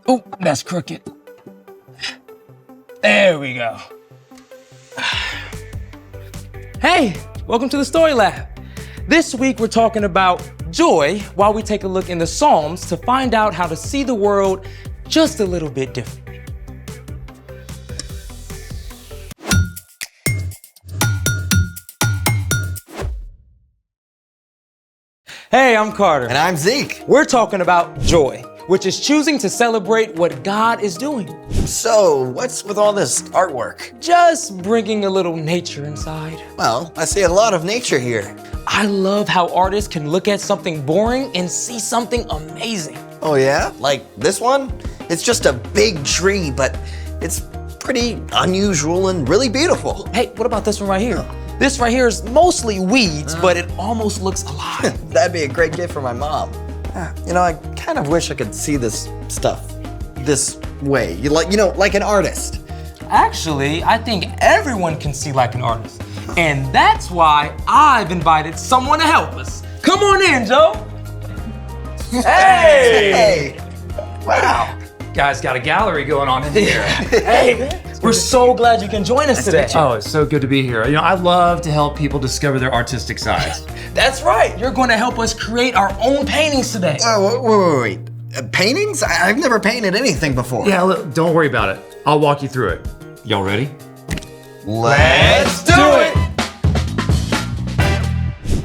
Oh, that's crooked. There we go. Hey, welcome to the Story Lab. This week we're talking about joy while we take a look in the Psalms to find out how to see the world just a little bit different. Hey, I'm Carter. And I'm Zeke. We're talking about joy, which is choosing to celebrate what God is doing. So, what's with all this artwork? Just bringing a little nature inside. Well, I see a lot of nature here. I love how artists can look at something boring and see something amazing. Oh yeah? Like this one? It's just a big tree, but it's pretty unusual and really beautiful. Hey, what about this one right here? This right here is mostly weeds, but it almost looks alive. That'd be a great gift for my mom. You know, I kind of wish I could see this stuff this way. Like an artist. Actually, I think everyone can see like an artist. And that's why I've invited someone to help us. Come on in, Joe. Hey! Wow. Guys, got a gallery going on in here. Hey, we're so glad you can join us today. Oh, it's so good to be here. You know, I love to help people discover their artistic sides. That's right. You're going to help us create our own paintings today. Oh, wait. Paintings? I've never painted anything before. Yeah, look, don't worry about it. I'll walk you through it. Y'all ready? Let's do it!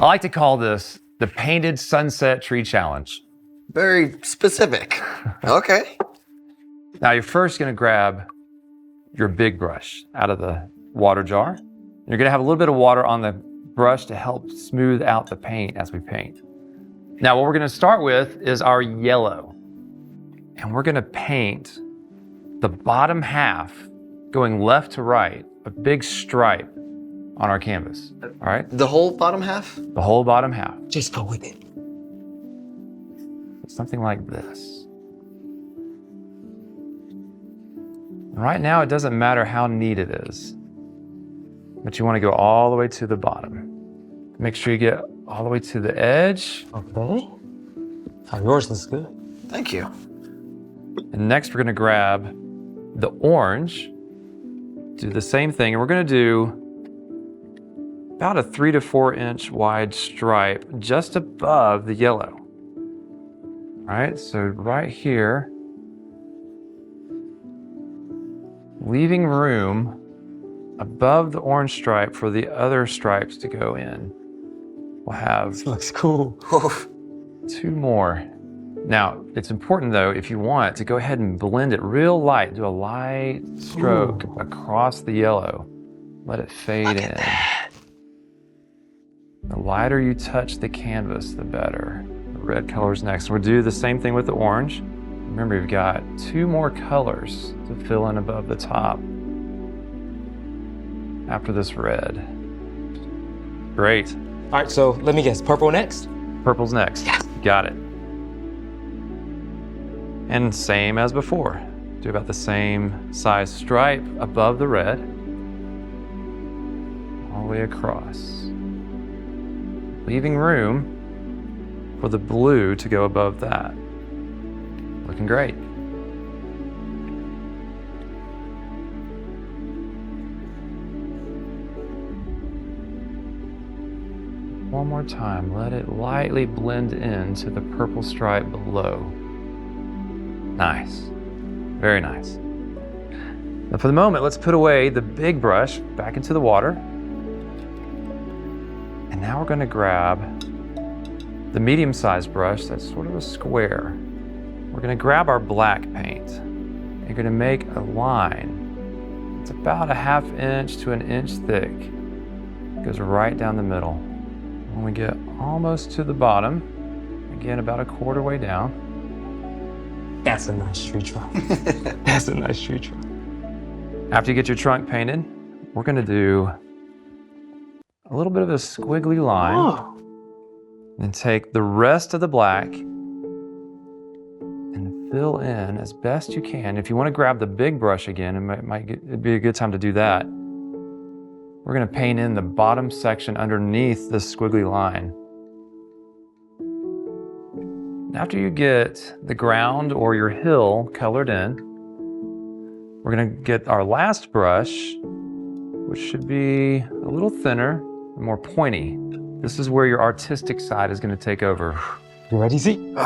I like to call this the Painted Sunset Tree Challenge. Very specific. Okay. Now, you're first gonna grab your big brush out of the water jar. You're gonna have a little bit of water on the brush to help smooth out the paint as we paint. Now, what we're gonna start with is our yellow. And we're gonna paint the bottom half going left to right, a big stripe on our canvas, all right? The whole bottom half? The whole bottom half. Just go with it. Something like this. Right now, it doesn't matter how neat it is, but you want to go all the way to the bottom. Make sure you get all the way to the edge. Okay. Oh, yours looks good. Thank you. And next, we're going to grab the orange, do the same thing, and we're going to do about a 3 to 4 inch wide stripe just above the yellow. All right, so right here, leaving room above the orange stripe for the other stripes to go in. We'll have This looks cool. 2 more. Now, it's important though, if you want, to go ahead and blend it real light. Do a light stroke across the yellow. Let it fade in. The lighter you touch the canvas, the better. The red color's next. We'll do the same thing with the orange. Remember, you've got 2 more colors to fill in above the top after this red. Great. All right, so let me guess. Purple next? Purple's next. Yes. Got it. And same as before. Do about the same size stripe above the red. All the way across. Leaving room for the blue to go above that. Looking great. One more time, let it lightly blend into the purple stripe below. Nice, very nice. Now for the moment, let's put away the big brush back into the water. And now we're gonna grab the medium-sized brush that's sort of a square. We're gonna grab our black paint. You're gonna make a line. It's about a 1/2 inch to 1 inch thick. It goes right down the middle. When we get almost to the bottom, again about a 1/4 way down. That's a nice tree trunk. That's a nice tree trunk. After you get your trunk painted, we're gonna do a little bit of a squiggly line. Oh. And take the rest of the black and fill in as best you can. If you want to grab the big brush again, it'd be a good time to do that. We're going to paint in the bottom section underneath this squiggly line. After you get the ground or your hill colored in, we're gonna get our last brush, which should be a little thinner and more pointy. This is where your artistic side is gonna take over. You ready, Z?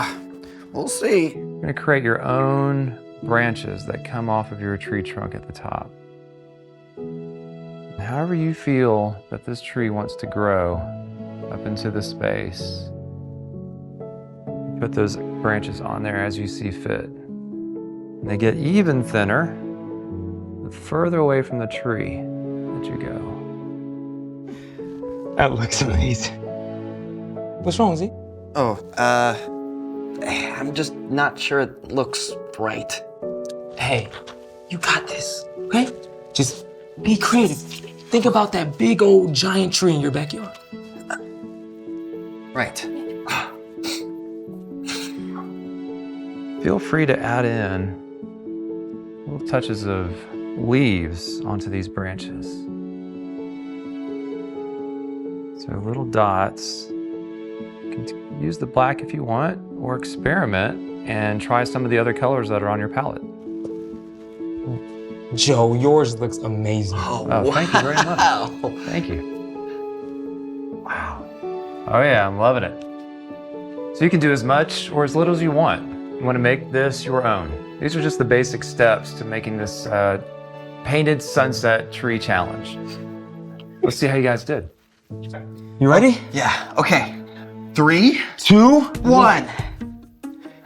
We'll see. You're gonna create your own branches that come off of your tree trunk at the top. However you feel that this tree wants to grow up into the space, put those branches on there as you see fit. And they get even thinner the further away from the tree that you go. That looks amazing. What's wrong, Z? I'm just not sure it looks right. Hey, you got this, okay? Just be creative. Think about that big old giant tree in your backyard. Right. Feel free to add in little touches of leaves onto these branches. So little dots. You can use the black if you want, or experiment and try some of the other colors that are on your palette. Joe, yours looks amazing. Oh, thank you very much. Thank you. Wow. Oh yeah, I'm loving it. So you can do as much or as little as you want. You want to make this your own. These are just the basic steps to making this painted sunset tree challenge. Let's see how you guys did. You ready? Yeah, okay. 3, 2, 1.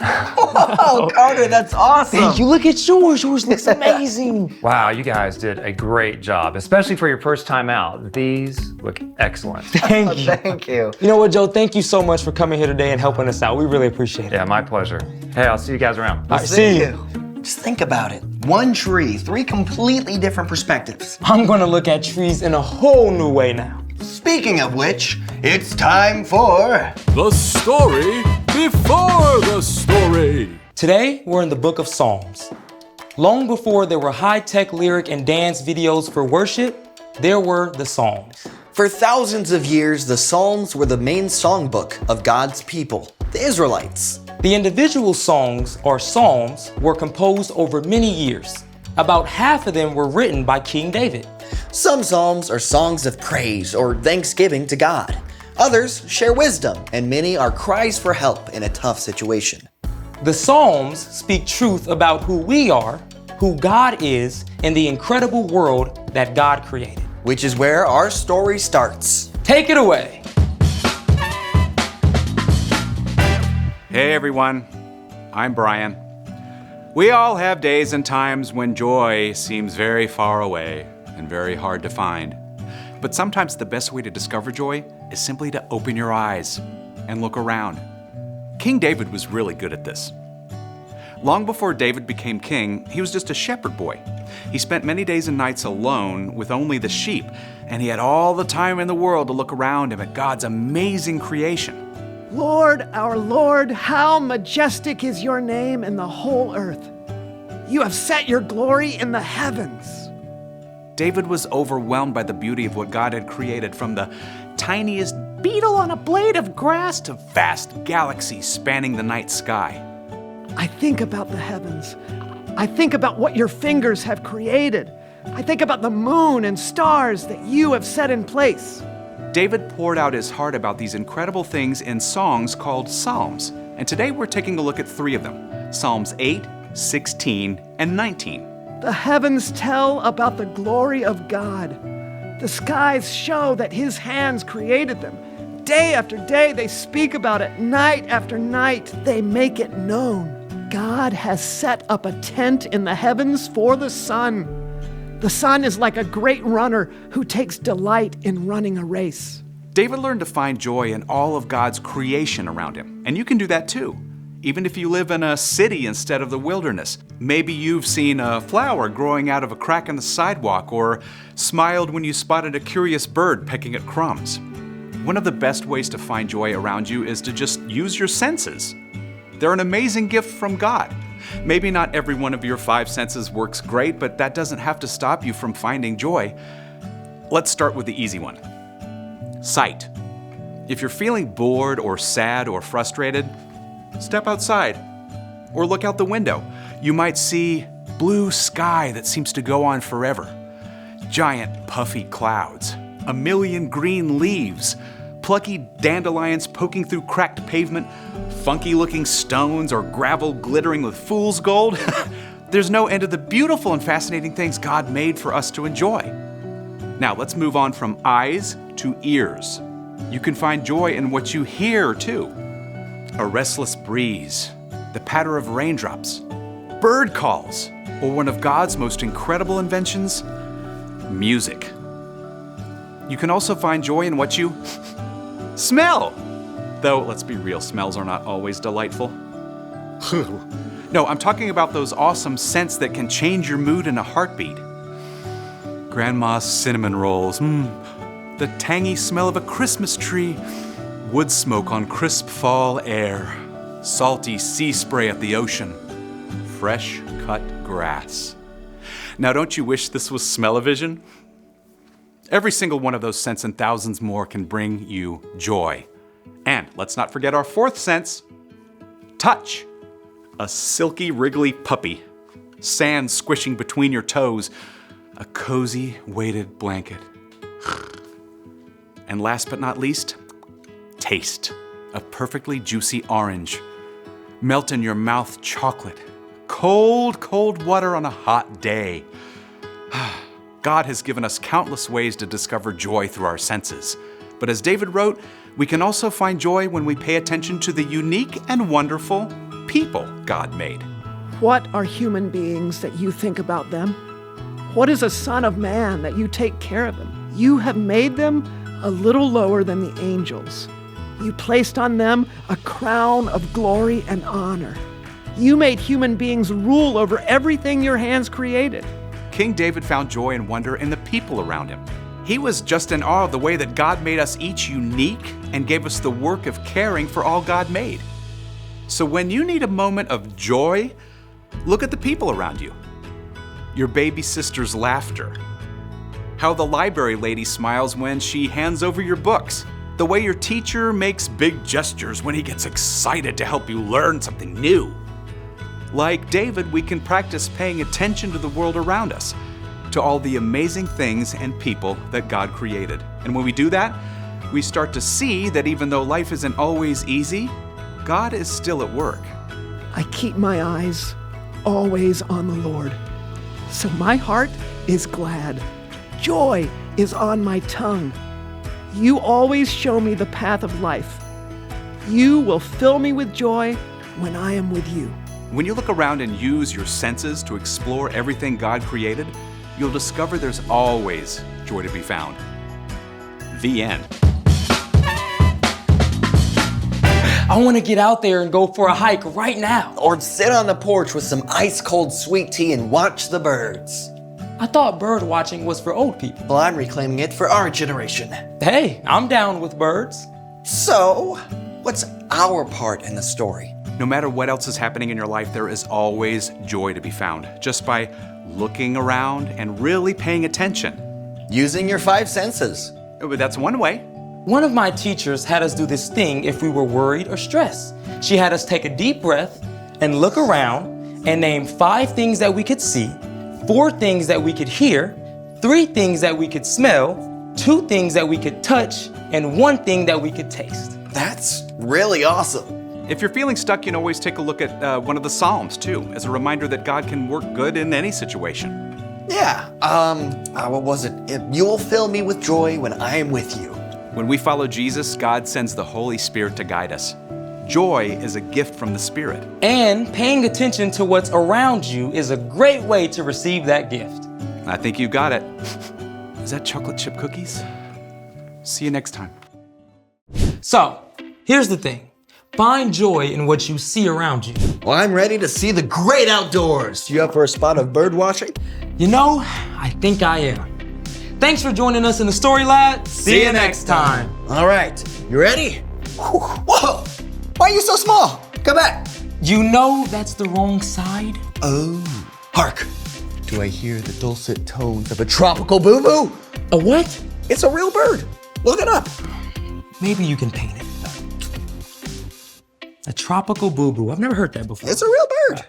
Oh, Carter, that's awesome. Thank you. Look at yours. Yours looks amazing. Wow, you guys did a great job, especially for your first time out. These look excellent. Thank you. Thank you. You know what, Joe? Thank you so much for coming here today and helping us out. We really appreciate it. Yeah, my pleasure. Hey, I'll see you guys around. All right, see you. Just think about it. One tree, 3 completely different perspectives. I'm going to look at trees in a whole new way now. Speaking of which, it's time for The story before the story. Today, we're in the book of Psalms. Long before there were high-tech lyric and dance videos for worship, there were the Psalms. For thousands of years, the Psalms were the main songbook of God's people, the Israelites. The individual songs, or psalms, were composed over many years. About half of them were written by King David. Some psalms are songs of praise or thanksgiving to God. Others share wisdom, and many are cries for help in a tough situation. The Psalms speak truth about who we are, who God is, and the incredible world that God created. Which is where our story starts. Take it away. Hey everyone, I'm Brian. We all have days and times when joy seems very far away and very hard to find. But sometimes the best way to discover joy is simply to open your eyes and look around. King David was really good at this. Long before David became king, he was just a shepherd boy. He spent many days and nights alone with only the sheep, and he had all the time in the world to look around him at God's amazing creation. Lord, our Lord, how majestic is your name in the whole earth. You have set your glory in the heavens. David was overwhelmed by the beauty of what God had created, from the tiniest beetle on a blade of grass to vast galaxies spanning the night sky. I think about the heavens. I think about what your fingers have created. I think about the moon and stars that you have set in place. David poured out his heart about these incredible things in songs called Psalms, and today we're taking a look at 3 of them, Psalms 8, 16, and 19. The heavens tell about the glory of God. The skies show that His hands created them. Day after day, they speak about it. Night after night, they make it known. God has set up a tent in the heavens for the sun. The sun is like a great runner who takes delight in running a race. David learned to find joy in all of God's creation around him, and you can do that too. Even if you live in a city instead of the wilderness. Maybe you've seen a flower growing out of a crack in the sidewalk, or smiled when you spotted a curious bird pecking at crumbs. One of the best ways to find joy around you is to just use your senses. They're an amazing gift from God. Maybe not every one of your 5 senses works great, but that doesn't have to stop you from finding joy. Let's start with the easy one. Sight. If you're feeling bored or sad or frustrated, Step outside or look out the window. You might see blue sky that seems to go on forever. Giant puffy clouds, a million green leaves, plucky dandelions poking through cracked pavement, funky looking stones or gravel glittering with fool's gold. There's no end to the beautiful and fascinating things God made for us to enjoy. Now let's move on from eyes to ears. You can find joy in what you hear too. A restless breeze, the patter of raindrops, bird calls, or one of God's most incredible inventions, music. You can also find joy in what you smell. Though, let's be real, smells are not always delightful. No, I'm talking about those awesome scents that can change your mood in a heartbeat. Grandma's cinnamon rolls, the tangy smell of a Christmas tree, wood smoke on crisp fall air, salty sea spray at the ocean, fresh cut grass. Now, don't you wish this was smell-o-vision? Every single one of those scents and thousands more can bring you joy. And let's not forget our fourth sense, touch. A silky, wriggly puppy, sand squishing between your toes, a cozy, weighted blanket. And last but not least, taste. A perfectly juicy orange. Melt in your mouth chocolate. Cold, cold water on a hot day. God has given us countless ways to discover joy through our senses. But as David wrote, we can also find joy when we pay attention to the unique and wonderful people God made. What are human beings that you think about them? What is a son of man that you take care of him? You have made them a little lower than the angels. You placed on them a crown of glory and honor. You made human beings rule over everything your hands created. King David found joy and wonder in the people around him. He was just in awe of the way that God made us each unique and gave us the work of caring for all God made. So when you need a moment of joy, look at the people around you. Your baby sister's laughter. How the library lady smiles when she hands over your books. The way your teacher makes big gestures when he gets excited to help you learn something new. Like David, we can practice paying attention to the world around us, to all the amazing things and people that God created. And when we do that, we start to see that even though life isn't always easy, God is still at work. I keep my eyes always on the Lord. So my heart is glad. Joy is on my tongue. You always show me the path of life. You will fill me with joy when I am with you. When you look around and use your senses to explore everything God created, you'll discover there's always joy to be found. The end. I want to get out there and go for a hike right now. Or sit on the porch with some ice-cold sweet tea and watch the birds. I thought bird watching was for old people. Well, I'm reclaiming it for our generation. Hey, I'm down with birds. So, what's our part in the story? No matter what else is happening in your life, there is always joy to be found, just by looking around and really paying attention. Using your 5 senses. That's one way. One of my teachers had us do this thing if we were worried or stressed. She had us take a deep breath and look around and name 5 things that we could see, 4 things that we could hear, 3 things that we could smell, 2 things that we could touch, and 1 thing that we could taste. That's really awesome. If you're feeling stuck, you can always take a look at one of the Psalms too, as a reminder that God can work good in any situation. Yeah, what was it? You will fill me with joy when I am with you. When we follow Jesus, God sends the Holy Spirit to guide us. Joy is a gift from the Spirit. And paying attention to what's around you is a great way to receive that gift. I think you got it. Is that chocolate chip cookies? See you next time. So, here's the thing. Find joy in what you see around you. Well, I'm ready to see the great outdoors. You up for a spot of bird watching? You know, I think I am. Thanks for joining us in the Story Lab. See you next time. All right, you ready? Whoa! Why are you so small? Come back. You know that's the wrong side. Oh, hark. Do I hear the dulcet tones of a tropical boo-boo? A what? It's a real bird. Look it up. Maybe you can paint it. A tropical boo-boo. I've never heard that before. It's a real bird.